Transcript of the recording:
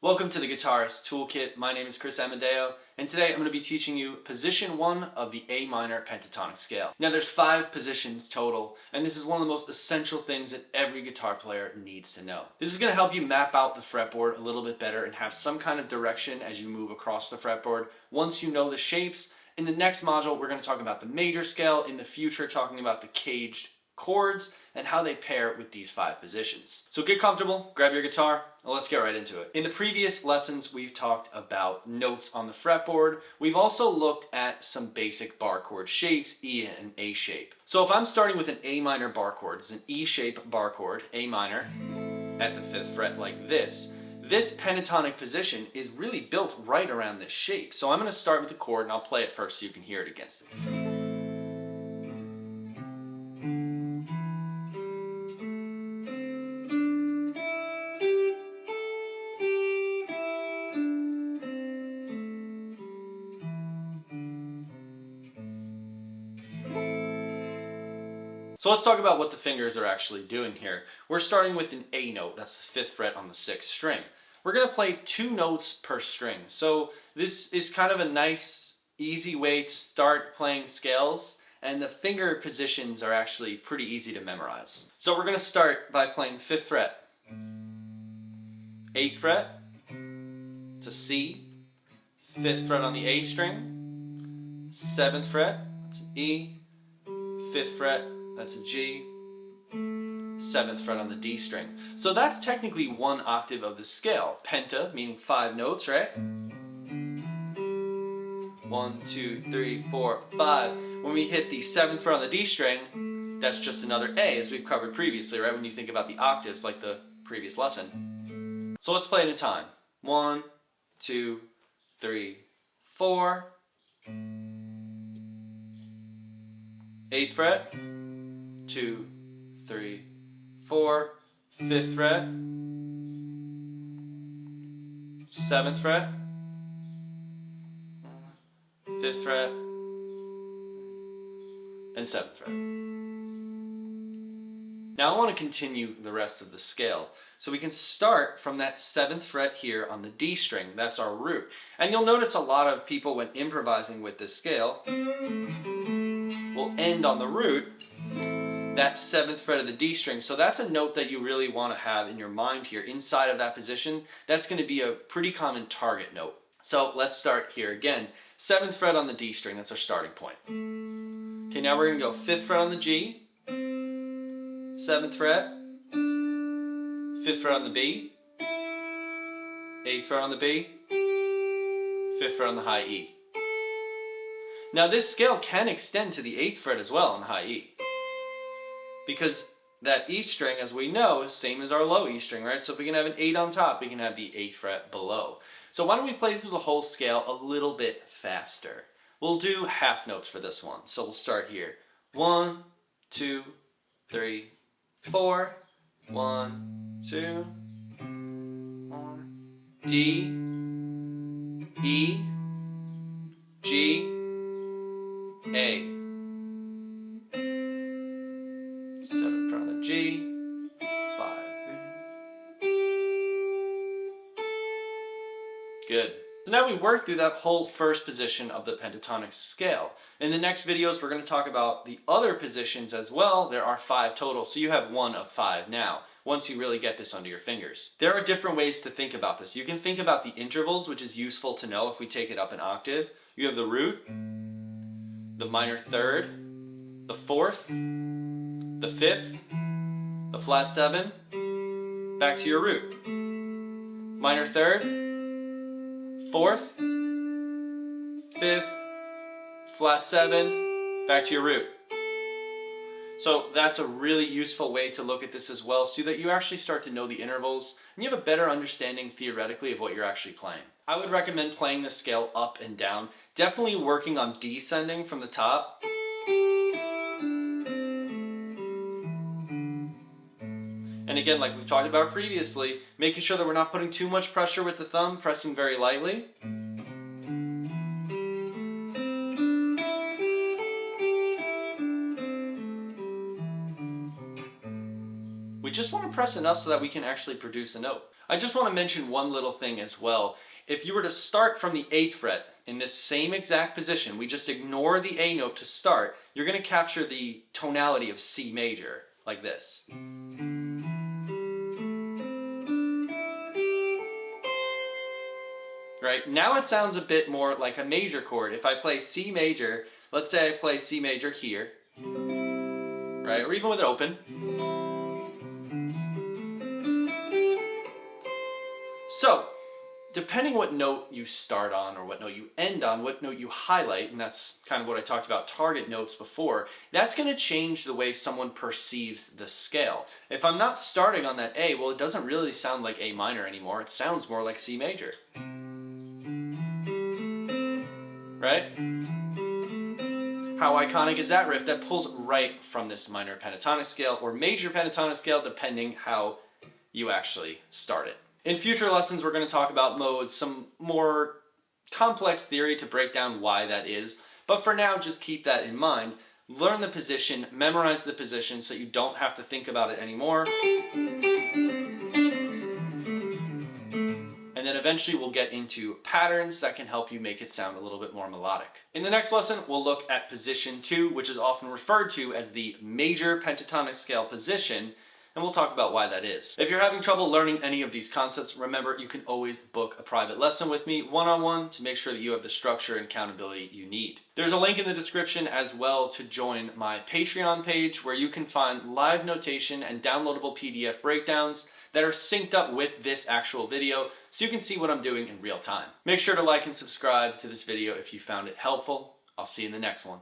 Welcome to the Guitarist Toolkit. My name is Chris Amadeo, and today I'm going to be teaching you position 1 of the A minor pentatonic scale. Now there's 5 positions total, and this is one of the most essential things that every guitar player needs to know. This is going to help you map out the fretboard a little bit better and have some kind of direction as you move across the fretboard once you know the shapes. In the next module, we're going to talk about the major scale, in the future talking about the caged chords and how they pair with these 5 positions. So get comfortable, grab your guitar, and let's get right into it. In the previous lessons, we've talked about notes on the fretboard. We've also looked at some basic bar chord shapes, E and A shape. So if I'm starting with an A minor bar chord, it's an E shape bar chord, A minor, at the 5th fret like this. This pentatonic position is really built right around this shape. So I'm going to start with the chord and I'll play it first so you can hear it against it. So let's talk about what the fingers are actually doing here. We're starting with an A note, that's the 5th fret on the 6th string. We're going to play 2 notes per string. So this is kind of a nice, easy way to start playing scales, and the finger positions are actually pretty easy to memorize. So we're going to start by playing 5th fret, 8th fret, to C, 5th fret on the A string, 7th fret, that's an E, 5th fret, that's a G, 7th fret on the D string. So that's technically 1 octave of the scale. Penta, meaning 5 notes, right? 1, 2, 3, 4, 5. When we hit the 7th fret on the D string, that's just another A, as we've covered previously, right? When you think about the octaves, like the previous lesson. So let's play it in time. 1, 2, 3, 4. 8th fret. 2, 3, 4, 5th fret, 7th fret, 5th fret, and 7th fret. Now I want to continue the rest of the scale. So we can start from that 7th fret here on the D string. That's our root. And you'll notice a lot of people, when improvising with this scale, will end on the root, that 7th fret of the D string. So that's a note that you really want to have in your mind here. Inside of that position, that's going to be a pretty common target note. So let's start here again. 7th fret on the D string, that's our starting point. Okay, now we're going to go 5th fret on the G, 7th fret, 5th fret on the B, 8th fret on the B, 5th fret on the high E. Now this scale can extend to the 8th fret as well on the high E, because that E string, as we know, is same as our low E string, right? So if we can have an 8 on top, we can have the 8th fret below. So why don't we play through the whole scale a little bit faster? We'll do half notes for this one. So we'll start here. 1, 2, 3, 4. 1, 2, 1. D, E, G, A. 7th fret on the G, 5. Good. So now we worked through that whole first position of the pentatonic scale. In the next videos, we're going to talk about the other positions as well. There are 5 total, so you have 1 of 5 now, once you really get this under your fingers. There are different ways to think about this. You can think about the intervals, which is useful to know if we take it up an octave. You have the root, the minor 3rd, the 4th, the 5th, the flat 7, back to your root. Minor 3rd, 4th, 5th, flat 7, back to your root. So that's a really useful way to look at this as well, so that you actually start to know the intervals and you have a better understanding theoretically of what you're actually playing. I would recommend playing the scale up and down, definitely working on descending from the top. And again, like we've talked about previously, making sure that we're not putting too much pressure with the thumb, pressing very lightly. We just want to press enough so that we can actually produce a note. I just want to mention one little thing as well. If you were to start from the 8th fret in this same exact position, we just ignore the A note to start, you're going to capture the tonality of C major, like this. Right? Now it sounds a bit more like a major chord. If I play C major, let's say I play C major here, right? Or even with it open. So, depending what note you start on or what note you end on, what note you highlight, and that's kind of what I talked about target notes before, that's going to change the way someone perceives the scale. If I'm not starting on that A, well, it doesn't really sound like A minor anymore. It sounds more like C major. Right? How iconic is that riff? That pulls right from this minor pentatonic scale or major pentatonic scale, depending how you actually start it. In future lessons, we're going to talk about modes, some more complex theory to break down why that is. But for now, just keep that in mind. Learn the position, memorize the position so you don't have to think about it anymore. And then eventually we'll get into patterns that can help you make it sound a little bit more melodic. In the next lesson, we'll look at position 2, which is often referred to as the major pentatonic scale position, and we'll talk about why that is. If you're having trouble learning any of these concepts, remember you can always book a private lesson with me one-on-one to make sure that you have the structure and accountability you need. There's a link in the description as well to join my Patreon page where you can find live notation and downloadable PDF breakdowns that are synced up with this actual video so you can see what I'm doing in real time. Make sure to like and subscribe to this video if you found it helpful. I'll see you in the next one.